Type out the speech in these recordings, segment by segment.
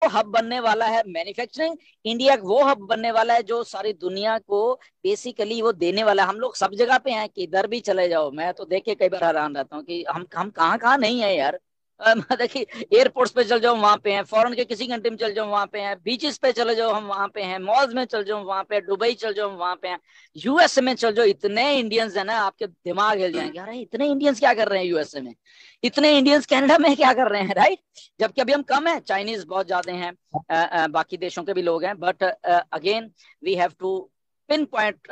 Hub बनने वाला है मैन्युफैक्चरिंग। इंडिया वो हब बनने वाला है जो सारी दुनिया को बेसिकली वो देने वाला है। हम लोग सब जगह पे हैं कि इधर भी चले जाओ, मैं तो देख के कई बार हैरान रहता हूँ कि हम कहाँ कहाँ नहीं है यार। देखिए, एयरपोर्ट्स पे चल जाओ वहां पे हैं, फॉरेन के किसी कंट्री में चल जाओ वहां पे हैं, बीचेस पे चले जाओ हम वहां पे हैं, मॉल्स में चल जाओ वहां पे, दुबई चल जाओ वहां पे हैं, यूएसए में चल जाओ। इतने इंडियंस है ना, आपके दिमाग हिल जाएंगे, अरे इतने इंडियंस क्या कर रहे हैं यूएसए में, इतने इंडियंस कनाडा में क्या कर रहे हैं, राइट। जबकि अभी हम कम है, चाइनीज बहुत ज्यादा हैं, बाकी देशों के भी लोग हैं, but again we have to pinpoint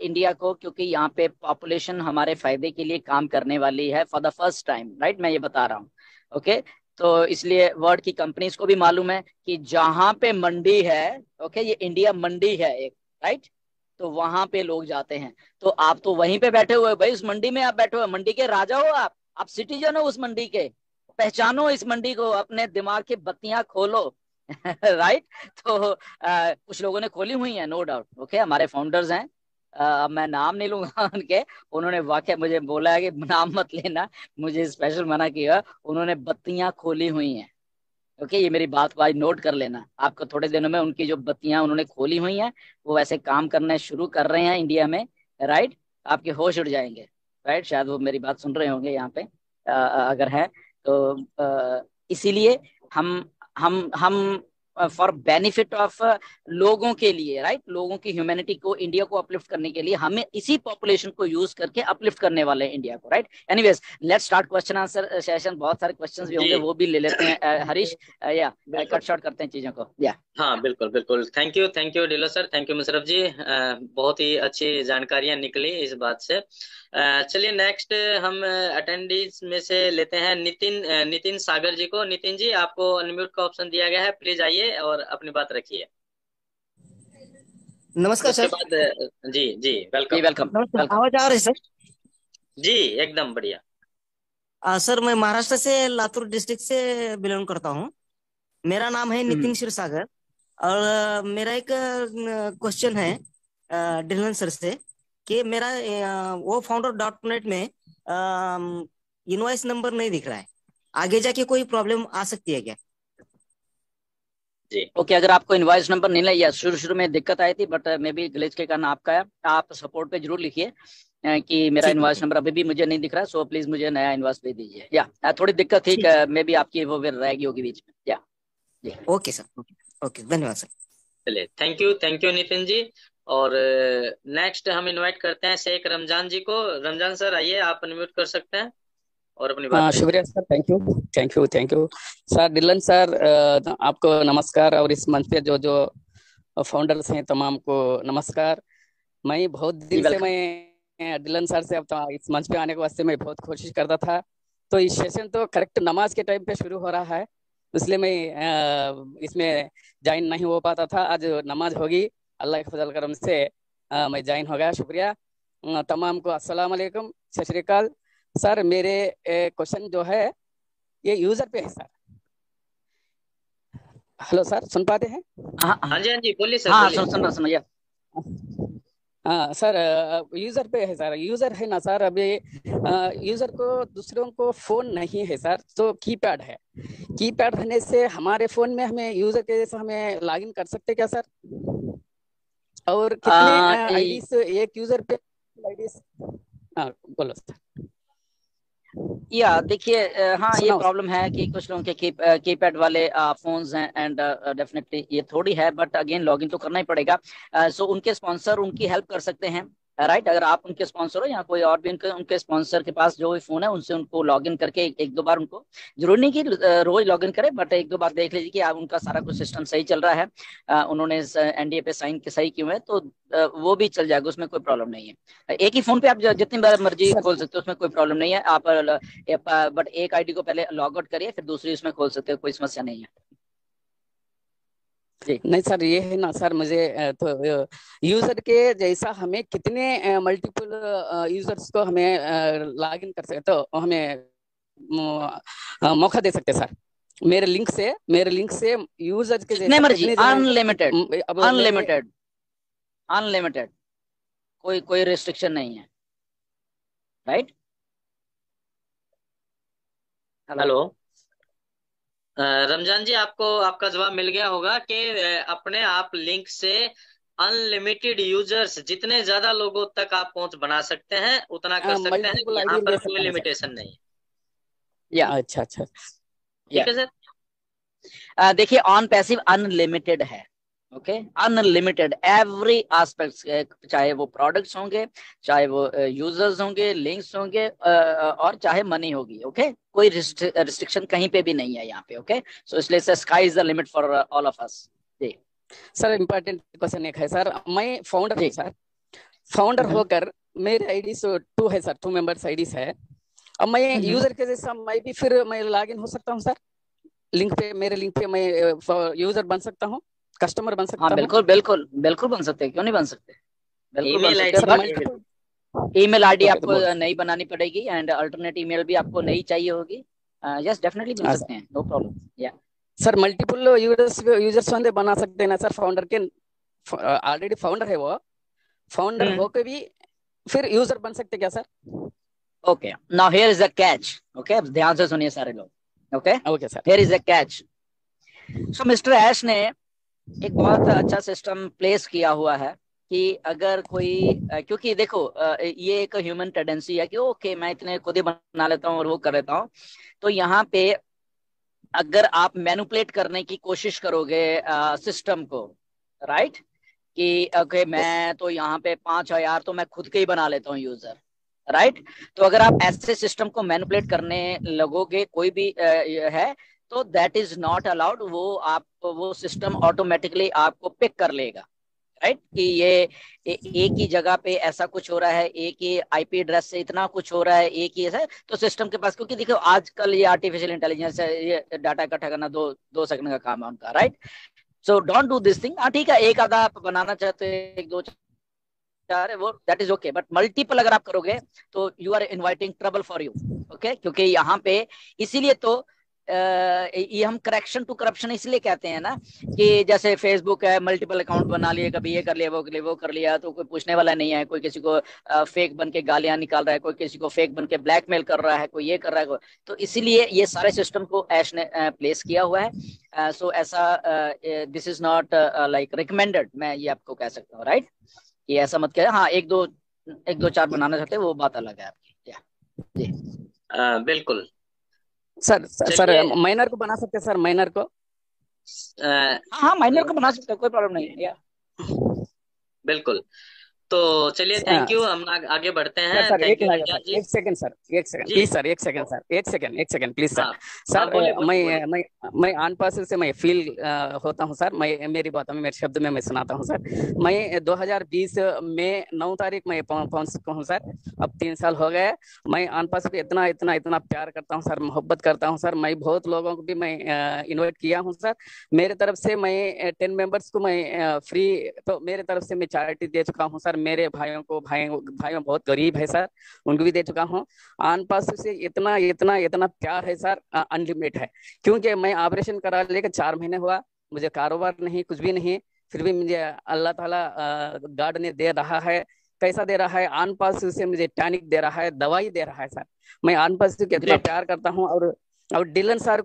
India को, क्योंकि यहाँ पे पॉपुलेशन हमारे फायदे के लिए काम करने वाली है for the first time, right. मैं ये बता रहा हूँ, ओके। तो इसलिए वर्ल्ड की कंपनीज को भी मालूम है कि जहां पे मंडी है, ओके, ये इंडिया मंडी है एक, राइट। तो वहां पे लोग जाते हैं। तो आप तो वहीं पे बैठे हुए हो भाई, उस मंडी में आप बैठे हो, मंडी के राजा हो आप सिटीजन हो उस मंडी के, पहचानो इस मंडी को, अपने दिमाग की बत्तियां खोलो। राइट। तो कुछ लोगों ने खोली हुई है, नो डाउट, ओके, हमारे फाउंडर्स हैं। अब मैं नाम नहीं लूंगा उनके, उन्होंने वाकई मुझे बोला है कि नाम मत लेना, मुझे स्पेशल मना किया, उन्होंने बत्तियां खोली हुई हैं, ओके। ये मेरी बात भाई नोट कर लेना, आपको थोड़े दिनों में उनकी जो बत्तियां उन्होंने खोली हुई हैं, वो वैसे काम करने शुरू कर रहे हैं इंडिया में, राइट। आपके होश उड़ जाएंगे, राइट। शायद वो मेरी बात सुन रहे होंगे यहाँ पे, अगर है तो इसीलिए हम फॉर बेनिफिट ऑफ लोगों के लिए, राइट, लोगों की ह्यूमैनिटी को, इंडिया को अपलिफ्ट करने के लिए, हमें इसी पॉपुलेशन को यूज करके अपलिफ्ट करने वाले हैं इंडिया को, right. Anyways, let's start question answer session. बहुत सारे क्वेश्चंस भी जी होंगे, वो भी ले लेते हैं, हरीश, या बिल्कुल। कट शॉर्ट करते हैं चीजों को, या। हाँ बिल्कुल बिल्कुल, थैंक यू डिलो sir, thank you Musharraf ji. बहुत ही अच्छी जानकारियां निकली इस बात से। चलिए नेक्स्ट हम अटेंडीज में से लेते हैं नितिन सागर जी को। नितिन जी, आपको अनम्यूट का ऑप्शन दिया गया है, प्लीज आइए और अपनी बात रखिए। नमस्कार उसके सर। बाद जी जी जी, वेलकम। वेलकम। नमस्कार, वेलकम। आवाज आ रही है सर? जी एकदम बढ़िया। सर, मैं महाराष्ट्र से लातूर डिस्ट्रिक्ट से बिलोंग करता हूँ। मेरा नाम है नितिन हम्म। क्षीरसागर। और मेरा एक क्वेश्चन है डिलन सर से, कि मेरा वो फाउंडर डॉट नेट में इनवॉइस नंबर नहीं दिख रहा है। आगे जाके कोई प्रॉब्लम आ सकती है क्या? जी ओके, अगर आपको इनवॉइस नंबर नहीं लिया, शुरू शुरू में दिक्कत आई थी, बट मे बी ग्लिच के कारण आपका है, आप सपोर्ट पे जरूर लिखिए कि मेरा ठीक इनवॉइस है। नंबर अभी भी मुझे नहीं दिख रहा है, सो प्लीज मुझे नया इनवॉइस दे दीजिए, या थोड़ी दिक्कत थी, ठीक है। मे बी आपकी वो फिर रहेगी होगी बीच में, या। जी। Okay sir, okay. ओके, धन्यवाद सर। चलिए, थैंक यू नितिन जी। और नेक्स्ट हम इनवाइट करते हैं शेख रमजान जी को। रमजान सर आइए, आप अनम्यूट कर सकते हैं और अपनी बात हाँ, रखिए। शुक्रिया sir, thank you, thank you, thank you. Sir Dylan sir, आपको नमस्कार, और इस मंच पे जो जो फाउंडर्स हैं तमाम को नमस्कार। मैं बहुत जी, दिन से वेलकम। मैं डिलन सर से अब तो इस मंच पे आने के वास्ते मैं बहुत कोशिश करता था। तो इस सेशन तो करेक्ट नमाज के टाइम पे शुरू हो रहा है, इसलिए मैं इसमें ज्वाइन नहीं हो पाता था। आज नमाज होगी, अल्लाह के फजल करम से मैं ज्वाइन हो गया, शुक्रिया। तमाम को अस्सलाम वालेकुम, सत श्री अकाल। सर मेरे क्वेश्चन जो है ये यूजर पे है सर। हेलो सर, सुन पाते हैं? हाँ, हाँ जी बोलिए सर, हाँ, बोलिए। सुनो या। हाँ सर, यूजर पे है सर, यूजर है ना सर। अभी यूजर को दूसरों को फोन नहीं है सर, तो कीपैड है। कीपैड रहने से हमारे फोन में हमें यूजर के जैसे हमें लॉगिन कर सकते क्या सर? और कितने आ, आईडीज एक यूजर पे आईडीज? हाँ बोलो सर। या देखिए, हाँ, ये सुनाओ सर। प्रॉब्लम है कि कुछ लोगों के कीपैड वाले फोन्स हैं, एंड डेफिनेटली ये थोड़ी है, बट अगेन लॉगिन तो करना ही पड़ेगा। सो उनके स्पॉन्सर उनकी हेल्प कर सकते हैं, राइट। अगर आप उनके स्पॉन्सर हो या कोई और भी उनके स्पॉन्सर के पास जो भी फोन है, उनसे उनको लॉगिन करके एक दो बार, उनको जरूर नहीं कि रोज लॉगिन करें, बट एक दो बार देख लीजिए कि आप उनका सारा कुछ सिस्टम सही चल रहा है, उन्होंने एनडीए पे साइन सही क्यों है, तो वो भी चल जाएगा, उसमें कोई प्रॉब्लम नहीं है। एक ही फोन पे आप जितनी बार मर्जी सर खोल सकते हो, उसमें कोई प्रॉब्लम नहीं है। आप बट एक आईडी को पहले लॉग आउट करिए, फिर दूसरी उसमें खोल सकते हो, कोई समस्या नहीं है। जी। नहीं सर, ये है ना सर, मुझे तो यूजर के जैसा हमें कितने मल्टीपल यूजर्स को हमें लॉग इन कर सकते, तो हमें मौका दे सकते सर। मेरे लिंक से यूजर के जितने जैसा मर्जी, कितने जनों को अनलिमिटेड, अब मेरे। अनलिमिटेड, अनलिमिटेड, कोई कोई रिस्ट्रिक्शन नहीं है, राइट। हेलो। हेलो। रमजान जी, आपको आपका जवाब मिल गया होगा कि अपने आप लिंक से अनलिमिटेड यूजर्स, जितने ज्यादा लोगों तक आप पहुंच बना सकते हैं उतना कर सकते हैं, मल्टीपल यहाँ आईडी पर ले कोई सकता हूँ सर। लिमिटेशन नहीं है। या अच्छा अच्छा। ठीक है सर। देखिए, ऑन पैसिव अनलिमिटेड है। ओके, अनलिमिटेड एवरी एस्पेक्ट, चाहे वो प्रोडक्ट्स होंगे, चाहे वो यूजर्स होंगे, लिंक्स होंगे, और चाहे मनी होगी। ओके, कोई रिस्ट्रिक्शन कहीं पे भी नहीं है यहाँ पे। ओके, सो इसलिए से sky is the limit for all of us. जी सर इम्पोर्टेंट क्वेश्चन एक है सर, मैं फाउंडर हूँ जी। सर। फाउंडर होकर मेरे आईडी सो 2 है सर, 2 मेंबर्स आईडीज है। अब मैं यूजर के जैसा मैं भी फिर मैं लॉग इन हो सकता हूँ सर, लिंक पे, मेरे लिंक पे मैं यूजर बन सकता हूँ, कस्टमर बन हाँ सकता हूँ। बिल्कुल बिल्कुल बिल्कुल बन सकते हैं, क्यों नहीं बन सकते, बिल्कुल बन ईमेल सकते आईडी हैं। Sir but multiple. Email ID okay तो आपको बोल। नई बनानी पड़ेगी, एंड अल्टरनेट ईमेल भी आपको नई चाहिए होगी। यस, डेफिनेटली मिल हाँ सकते हैं, नो प्रॉब्लम। या सर, मल्टीपल यूजर्स बंदे बना सकते हैं ना सर, फाउंडर के? ऑलरेडी फाउंडर है वो, फाउंडर होकर भी फिर यूजर बन सकते क्या sir? Okay, now here is the catch. Okay, ध्यान से सुनिए सारे लोग। Okay, okay sir. Here is the catch. So mister Ash ने एक बहुत अच्छा सिस्टम प्लेस किया हुआ है कि अगर कोई क्योंकि देखो, ये एक ह्यूमन टेंडेंसी है कि ओके मैं इतने खुद ही बना लेता हूँ और वो कर लेता हूँ। तो यहाँ पे अगर आप मैनिपुलेट करने की कोशिश करोगे सिस्टम को, राइट, कि ओके मैं तो यहाँ पे 5,000 तो मैं खुद के ही बना लेता हूँ यूजर, राइट। तो अगर आप ऐसे सिस्टम को मैनिपुलेट करने लगोगे, कोई भी है, तो दैट इज नॉट अलाउड। वो सिस्टम ऑटोमेटिकली आपको पिक कर लेगा, राइट, कि ये एक ही जगह पे ऐसा कुछ हो रहा है, एक ही आईपी एड्रेस से इतना कुछ हो रहा है, एक ही ऐसा है। तो सिस्टम के पास, क्योंकि देखो आजकल ये आर्टिफिशियल इंटेलिजेंस है, ये डाटा इकट्ठा करना दो सेकंड का काम है उनका, right. So don't do this thing. हाँ ठीक है, एक आधा आप बनाना चाहते हैं, एक दो चार है वो, that is okay, but multiple अगर आप करोगे तो you are inviting trouble for you. Okay, क्योंकि यहाँ पे इसीलिए तो ये हम करेक्शन टू करप्शन इसलिए कहते हैं ना, कि जैसे फेसबुक है, मल्टीपल अकाउंट बना लिए, कभी ये कर लिया, वो कर लिया, तो कोई पूछने वाला नहीं है, कोई किसी को फेक बन के गालियां निकाल रहा है, कोई किसी को फेक बन के ब्लैकमेल कर रहा है, कोई ये कर रहा है। तो इसीलिए ये सारे सिस्टम को ऐश ने प्लेस किया हुआ है। सो ऐसा this is not like recommended, मैं ये आपको कह सकता हूँ, राइट। ये ऐसा मत करें। हाँ, एक दो चार बनाना चाहते हैं, वो बात अलग है आपकी। जी बिल्कुल। सर सर चलिए, माइनर को बना सकते हैं सर, माइनर को? हाँ माइनर को बना सकते हैं, कोई प्रॉब्लम नहीं है। बिल्कुल। तो चलिए, थैंक यू, हम आगे बढ़ते सर हैं। सर थैंक एक यू मिनट रमजान सर, जी। एक सेकंड सर, एक सेकंड जी। प्लीज सर, एक सेकंड सर, एक सेकंड प्लीज सर। हाँ हाँ, सर बोलिए बोलिए बोलिए। मैं आन पास से मैं फील होता हूँ सर, मैं मेरी बातों में, मेरे शब्द में मैं सुनाता हूँ सर। मैं 2020 में 9 तारीख में पहुंच चुका हूँ सर, अब 3 साल हो गए। मैं आन पास को इतना इतना इतना प्यार करता हूँ सर, मोहब्बत करता हूँ सर। मैं बहुत लोगों को भी मैं इन्वाइट किया हूँ सर। मेरे तरफ से मैं 10 मेंबर्स को मैं फ्री, तो मेरे तरफ से मैं चैरिटी दे चुका हूँ सर। मेरे भाइयों को, भाइयों बहुत गरीब है सर, उनको भी दे चुका हूँ। आन पास से इतना इतना इतना प्यार है सर, अनलिमिटेड है। क्योंकि मैं ऑपरेशन करा लेकर 4 महीने हुआ, मुझे कारोबार नहीं, कुछ भी नहीं, फिर भी मुझे अल्लाह ताला गॉड ने दे रहा है। कैसा दे रहा है? आन पास से मुझे टॉनिक दे रहा है, दवाई दे रहा है सर। मैं आन पास से कितना ग्रेट। प्यार करता हूँ। और डिलन सर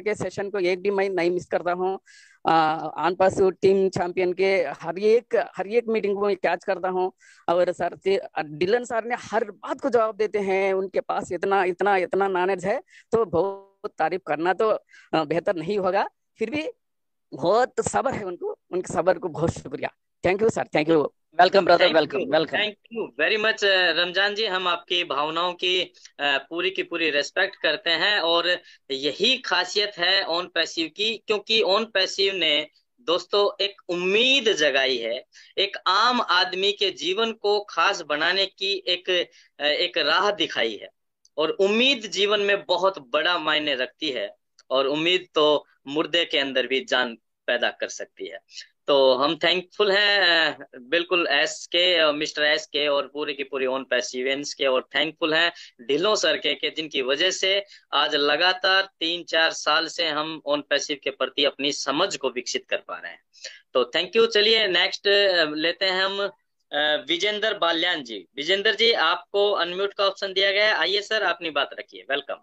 के सेशन को एक भी मैं नहीं मिस करता हूँ। आन पास टीम चैंपियन के हर एक मीटिंग को मैं कैच करता हूँ। और सर डिलन सर ने हर बात को जवाब देते हैं, उनके पास इतना इतना इतना नॉलेज है। तो बहुत तारीफ करना तो बेहतर नहीं होगा, फिर भी बहुत सब्र है उनको, उनके सब्र को बहुत शुक्रिया। Thank you sir, thank you. Welcome brother, welcome welcome. Thank you very much Ramzan ji. हम आपकी भावनाओं की पूरी की पूरी रेस्पेक्ट करते हैं, और यही खासियत है ऑन पैसिव की, क्योंकि ऑन पैसिव ने दोस्तों एक उम्मीद जगाई है, एक आम आदमी के जीवन को खास बनाने की एक राह दिखाई है। और उम्मीद जीवन में बहुत बड़ा मायने रखती है, और उम्मीद तो मुर्दे के अंदर भी जान पैदा कर सकती है। तो हम थैंकफुल हैं बिल्कुल एस के, मिस्टर एस के, और पूरे की पूरी ऑन पैसिवेंस के, और थैंकफुल हैं ढिल्लों सर के जिनकी वजह से आज लगातार 3-4 साल से हम ऑन पैसिव के प्रति अपनी समझ को विकसित कर पा रहे हैं। तो थैंक यू। चलिए नेक्स्ट लेते हैं हम विजेंद्र बाल्यान जी। विजेंद्र जी, आपको अनम्यूट का ऑप्शन दिया गया है, आइए सर अपनी बात रखिए। वेलकम।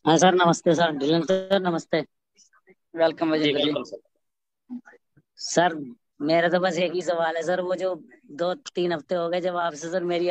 हाँ सर, नमस्ते सर, ढिलन सर नमस्ते। Welcome ji Ajay ji. Welcome sir. Sir मेरा तो बस एक ही सवाल है सर, वो जो 2-3 हफ्ते हो गए जब आपसे सर मेरी